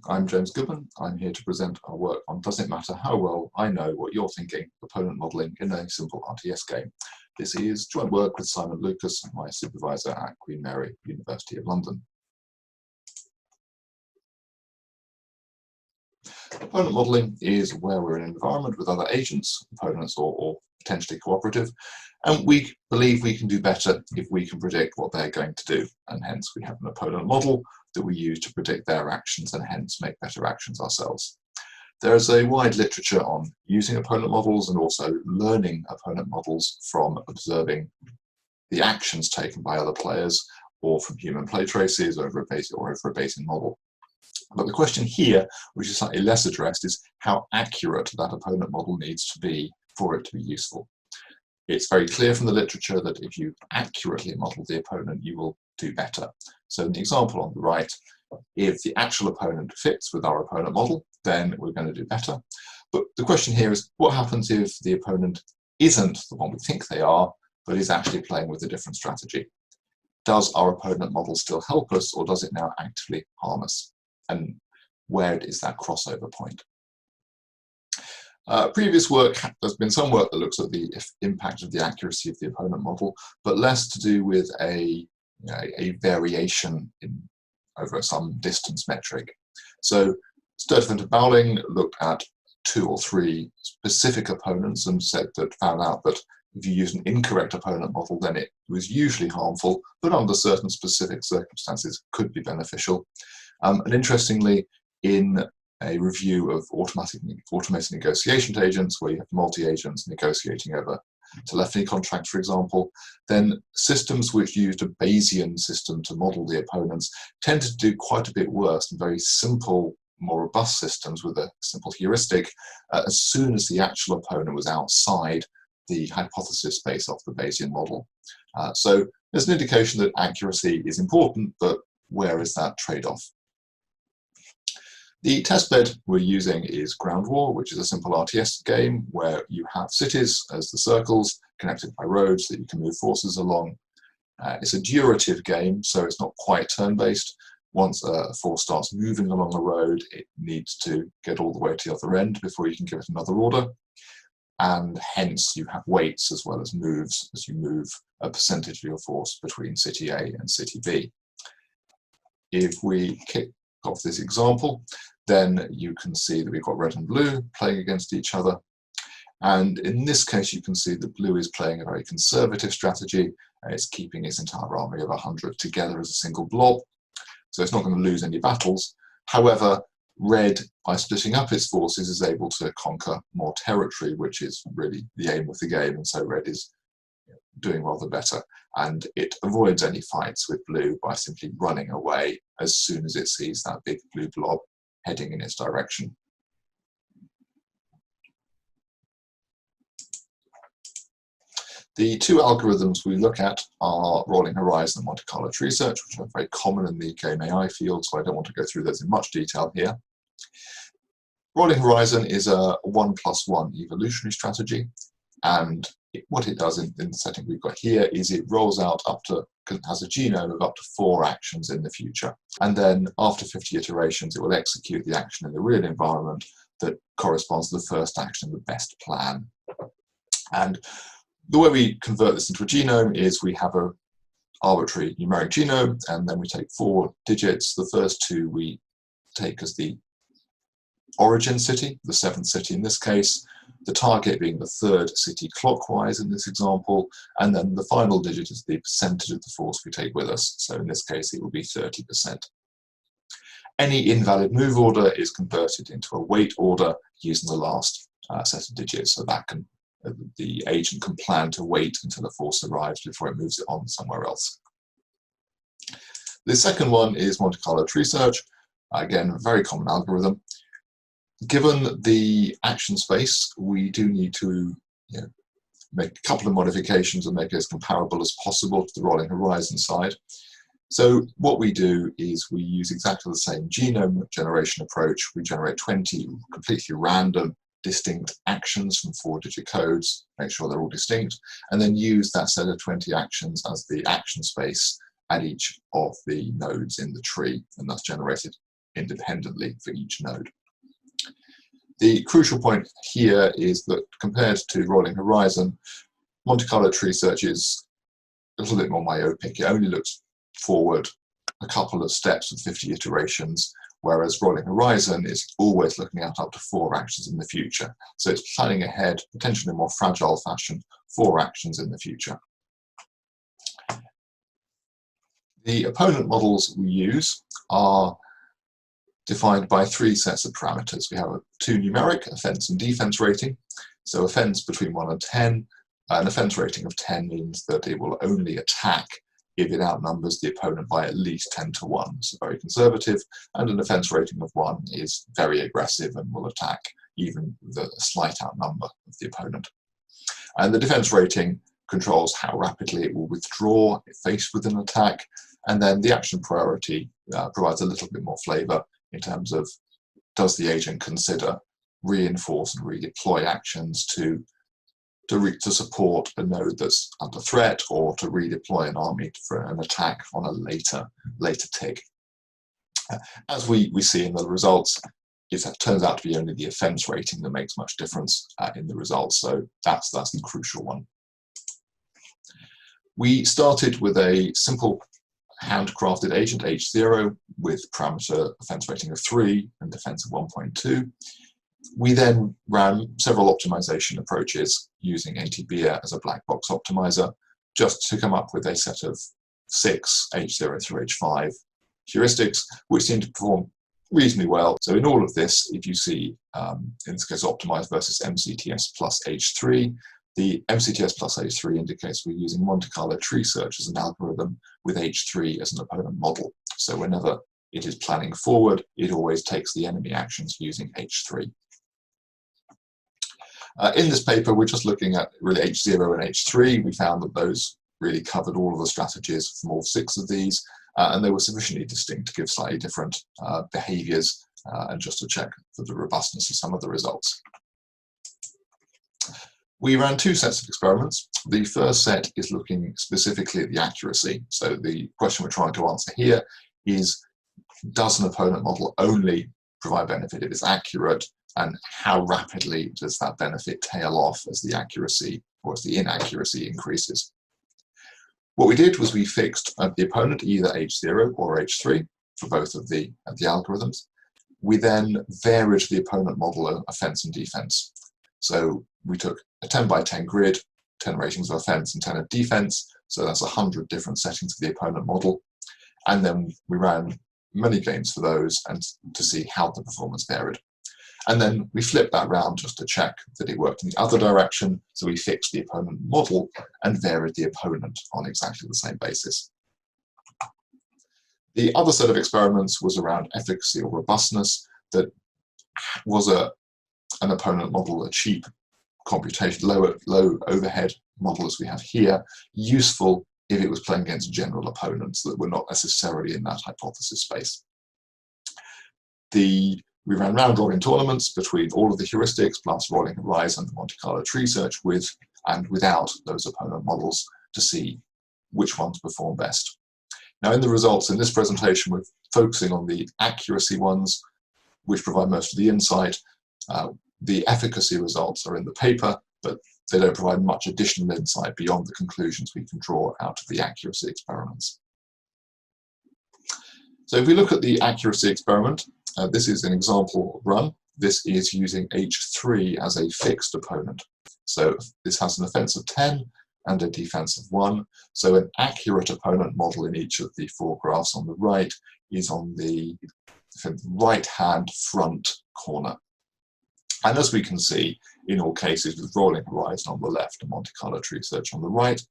I'm James Goodman. I'm here to present our work on Does It Matter How Well I Know What You're Thinking? Opponent Modelling in a Simple RTS Game. This is joint work with Simon Lucas, my supervisor at Queen Mary, University of London. Opponent modelling is where we're in an environment with other agents, opponents or potentially cooperative, and we believe we can do better if we can predict what they're going to do, and hence we have an opponent model that we use to predict their actions and hence make better actions ourselves. There is a wide literature on using opponent models and also learning opponent models from observing the actions taken by other players or from human play traces over a Bayesian model. But the question here, which is slightly less addressed, is how accurate that opponent model needs to be for it to be useful. It's very clear from the literature that if you accurately model the opponent, you will do better. So in the example on the right, if the actual opponent fits with our opponent model, then we're going to do better. But the question here is, what happens if the opponent isn't the one we think they are, but is actually playing with a different strategy? Does our opponent model still help us, or does it now actively harm us? And where is that crossover point? Previous work, there's been some work that looks at the impact of the accuracy of the opponent model, but less to do with a variation over some distance metric. So Sturtevant and Bowling looked at 2 or 3 specific opponents and found out that if you use an incorrect opponent model, then it was usually harmful, but under certain specific circumstances could be beneficial. And interestingly, in a review of automated negotiation agents, where you have multi-agents negotiating over telephony contracts, for example, then systems which used a Bayesian system to model the opponents tend to do quite a bit worse than very simple, more robust systems with a simple heuristic as soon as the actual opponent was outside the hypothesis space of the Bayesian model. So there's an indication that accuracy is important, but where is that trade-off? The testbed we're using is Ground War, which is a simple RTS game where you have cities as the circles connected by roads that you can move forces along. It's a durative game, so it's not quite turn-based. Once a force starts moving along a road, it needs to get all the way to the other end before you can give it another order. And hence you have weights as well as moves as you move a percentage of your force between city A and city B. If we kick off this example, then you can see that we've got red and blue playing against each other. And in this case, you can see that blue is playing a very conservative strategy. It's keeping its entire army of 100 together as a single blob. So it's not going to lose any battles. However, red, by splitting up its forces, is able to conquer more territory, which is really the aim of the game. And so red is doing rather better. And it avoids any fights with blue by simply running away as soon as it sees that big blue blob heading in its direction. The 2 algorithms we look at are Rolling Horizon and Monte Carlo Tree Search, which are very common in the game AI field, so I don't want to go through those in much detail here. Rolling Horizon is a 1+1 evolutionary strategy, and what it does in the setting we've got here is it rolls out has a genome of up to 4 actions in the future. And then after 50 iterations, it will execute the action in the real environment that corresponds to the first action, the best plan. And the way we convert this into a genome is we have an arbitrary numeric genome, and then we take 4 digits. The first 2 we take as the origin city, the 7th city in this case, the target being the 3rd city clockwise in this example, and then the final digit is the percentage of the force we take with us. So in this case, it will be 30%. Any invalid move order is converted into a weight order using the last set of digits, so that the agent can plan to wait until the force arrives before it moves it on somewhere else. The second one is Monte Carlo Tree Search. Again, a very common algorithm. Given the action space, we do need to make a couple of modifications and make it as comparable as possible to the Rolling Horizon side. So what we do is we use exactly the same genome generation approach. We generate 20 completely random, distinct actions from 4-digit codes, make sure they're all distinct, and then use that set of 20 actions as the action space at each of the nodes in the tree, and that's generated independently for each node. The crucial point here is that compared to Rolling Horizon, Monte Carlo tree search is a little bit more myopic. It only looks forward a couple of steps with 50 iterations, whereas Rolling Horizon is always looking at up to 4 actions in the future. So it's planning ahead, potentially in a more fragile fashion, 4 actions in the future. The opponent models we use are defined by 3 sets of parameters. We have a 2 numeric offense and defense rating. So offense between 1 and 10. An offense rating of 10 means that it will only attack if it outnumbers the opponent by at least 10 to 1. So very conservative. And an offense rating of 1 is very aggressive and will attack even the slight outnumber of the opponent. And the defense rating controls how rapidly it will withdraw if faced with an attack. And then the action priority provides a little bit more flavor in terms of, does the agent consider reinforce and redeploy actions to support a node that's under threat, or to redeploy an army for an attack on a later tick. As we see in the results, it turns out to be only the offense rating that makes much difference in the results, so that's the crucial one. We started with a simple handcrafted agent, H0, with parameter offense rating of 3 and defense of 1.2. We then ran several optimization approaches using NTBEA as a black box optimizer, just to come up with a set of 6 H0 through H5 heuristics, which seem to perform reasonably well. So in all of this, if you see, in this case, optimized versus MCTS plus H3, the MCTS plus H3 indicates we're using Monte Carlo tree search as an algorithm with H3 as an opponent model. So whenever it is planning forward, it always takes the enemy actions using H3. In this paper, we're just looking at really H0 and H3. We found that those really covered all of the strategies from all 6 of these, and they were sufficiently distinct to give slightly different behaviors, and just to check for the robustness of some of the results. We ran 2 sets of experiments. The first set is looking specifically at the accuracy. So the question we're trying to answer here is, does an opponent model only provide benefit if it's accurate, and how rapidly does that benefit tail off as the accuracy or as the inaccuracy increases? What we did was we fixed the opponent either H0 or H3 for both of the algorithms. We then varied the opponent model of offense and defense. So we took a 10 by 10 grid, 10 ratings of offense and 10 of defense. So that's 100 different settings of the opponent model. And then we ran many games for those and to see how the performance varied. And then we flipped that round just to check that it worked in the other direction. So we fixed the opponent model and varied the opponent on exactly the same basis. The other set of experiments was around efficacy or robustness. That was an opponent model, a cheap computation, low overhead model as we have here, useful if it was playing against general opponents that were not necessarily in that hypothesis space. We ran round robin tournaments between all of the heuristics plus Rolling Horizon and Monte Carlo tree search with and without those opponent models to see which ones perform best. Now in the results in this presentation, we're focusing on the accuracy ones, which provide most of the insight. The efficacy results are in the paper, but they don't provide much additional insight beyond the conclusions we can draw out of the accuracy experiments. So if we look at the accuracy experiment, this is an example run. This is using H3 as a fixed opponent. So this has an offense of 10 and a defense of 1. So an accurate opponent model in each of the 4 graphs on the right is on the right-hand front corner. And as we can see, in all cases, with Rolling Horizon on the left and Monte Carlo tree search on the right,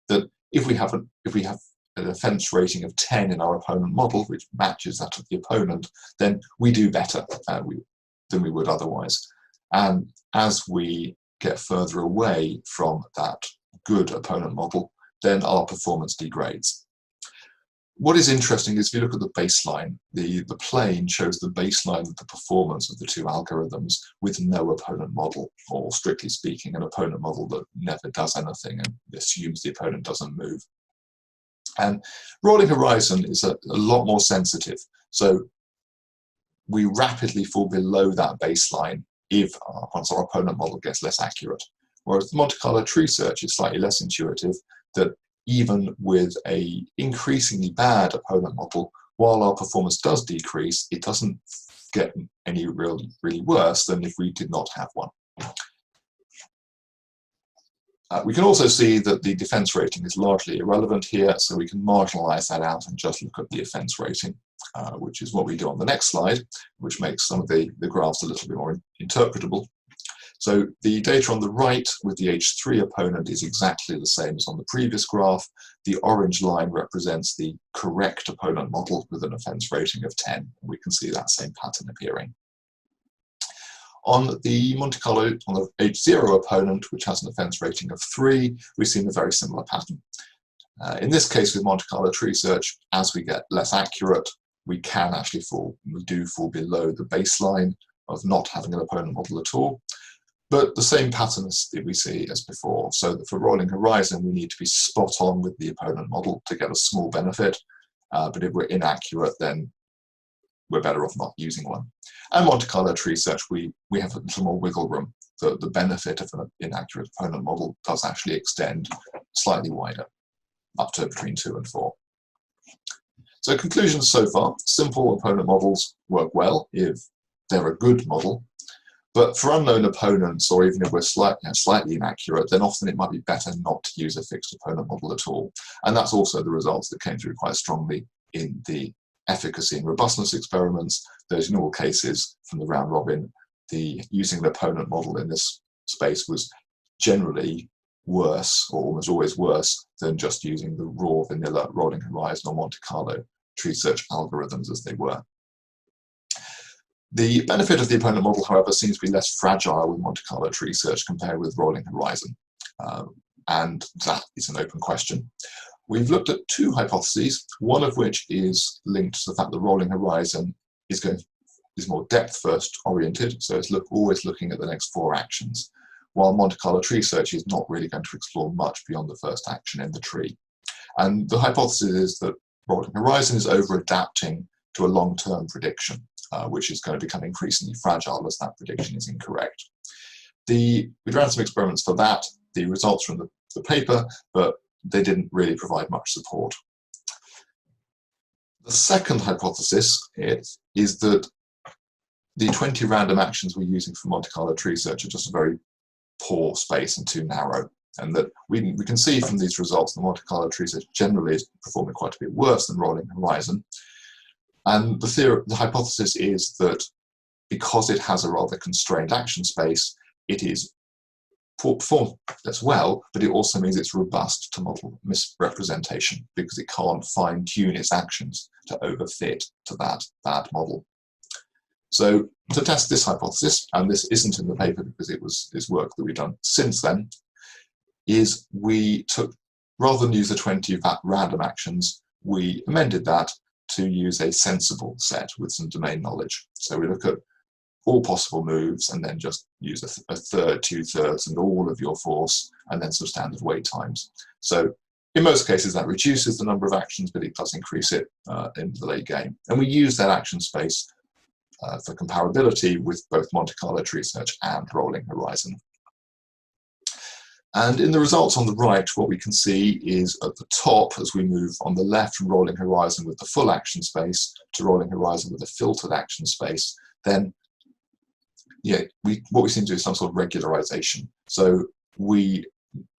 that if we have an offense rating of 10 in our opponent model, which matches that of the opponent, then we do better than we would otherwise. And as we get further away from that good opponent model, then our performance degrades. What is interesting is if you look at the baseline, the plane shows the baseline of the performance of the 2 algorithms with no opponent model, or strictly speaking, an opponent model that never does anything and assumes the opponent doesn't move. And Rolling Horizon is a lot more sensitive. So we rapidly fall below that baseline if once our opponent model gets less accurate. Whereas the Monte Carlo tree search is slightly less intuitive, that even with a increasingly bad opponent model, while our performance does decrease, it doesn't get any really worse than if we did not have one. We can also see that the defense rating is largely irrelevant here, so we can marginalize that out and just look at the offense rating, which is what we do on the next slide, which makes some of the graphs a little bit more interpretable. So the data on the right with the H3 opponent is exactly the same as on the previous graph. The orange line represents the correct opponent model with an offense rating of 10. We can see that same pattern appearing. On the Monte Carlo, on the H0 opponent, which has an offense rating of 3, we've seen a very similar pattern. In this case with Monte Carlo tree search, as we get less accurate, we do fall below the baseline of not having an opponent model at all. But the same patterns that we see as before, so that for Rolling Horizon we need to be spot on with the opponent model to get a small benefit, but if we're inaccurate then we're better off not using one. And Monte Carlo tree search, we have a little more wiggle room. The benefit of an inaccurate opponent model does actually extend slightly wider, up to between 2 and 4. So conclusions so far: simple opponent models work well if they're a good model, but for unknown opponents, or even if we're slightly inaccurate, then often it might be better not to use a fixed opponent model at all. And that's also the results that came through quite strongly in the efficacy and robustness experiments. Those in all cases from the round robin, using the opponent model in this space was generally worse, or almost always worse, than just using the raw vanilla Rolling Horizon or Monte Carlo tree search algorithms as they were. The benefit of the opponent model, however, seems to be less fragile with Monte Carlo tree search compared with Rolling Horizon, and that is an open question. We've looked at 2 hypotheses, one of which is linked to the fact that Rolling Horizon is more depth-first oriented, so it's always looking at the next 4 actions, while Monte Carlo tree search is not really going to explore much beyond the first action in the tree. And the hypothesis is that Rolling Horizon is over-adapting to a long-term prediction, which is going to become increasingly fragile as that prediction is incorrect. We ran some experiments for that, the results from the paper, but they didn't really provide much support. The second hypothesis is that the 20 random actions we're using for Monte Carlo tree search are just a very poor space and too narrow, and that we can see from these results that Monte Carlo tree search generally is performing quite a bit worse than Rolling Horizon. And the hypothesis is that because it has a rather constrained action space, it is performed as well, but it also means it's robust to model misrepresentation because it can't fine-tune its actions to overfit to that bad model. So to test this hypothesis, and this isn't in the paper because it's work that we've done since then, is we took, rather than use the 20 random actions, we amended that to use a sensible set with some domain knowledge. So we look at all possible moves and then just use a third, 2/3, and all of your force, and then some standard wait times. So in most cases that reduces the number of actions, but it does increase it in the late game. And we use that action space for comparability with both Monte Carlo tree search and Rolling Horizon. And in the results on the right, what we can see is at the top, as we move on the left from Rolling Horizon with the full action space to Rolling Horizon with a filtered action space, then what we seem to do is some sort of regularization. So we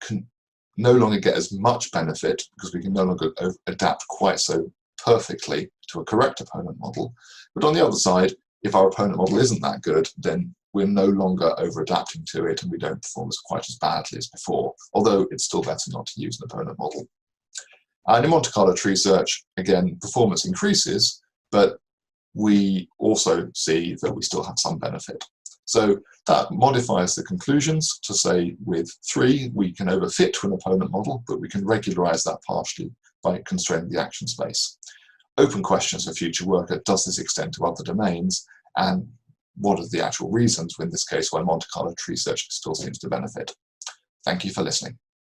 can no longer get as much benefit because we can no longer adapt quite so perfectly to a correct opponent model. But on the other side, if our opponent model isn't that good, then we're no longer over-adapting to it and we don't perform quite as badly as before, although it's still better not to use an opponent model. And in Monte Carlo tree search, again, performance increases, but we also see that we still have some benefit. So that modifies the conclusions to say with 3, we can overfit to an opponent model, but we can regularize that partially by constraining the action space. Open questions for future work are, does this extend to other domains? And what are the actual reasons, in this case, why Monte Carlo tree search still seems to benefit? Thank you for listening.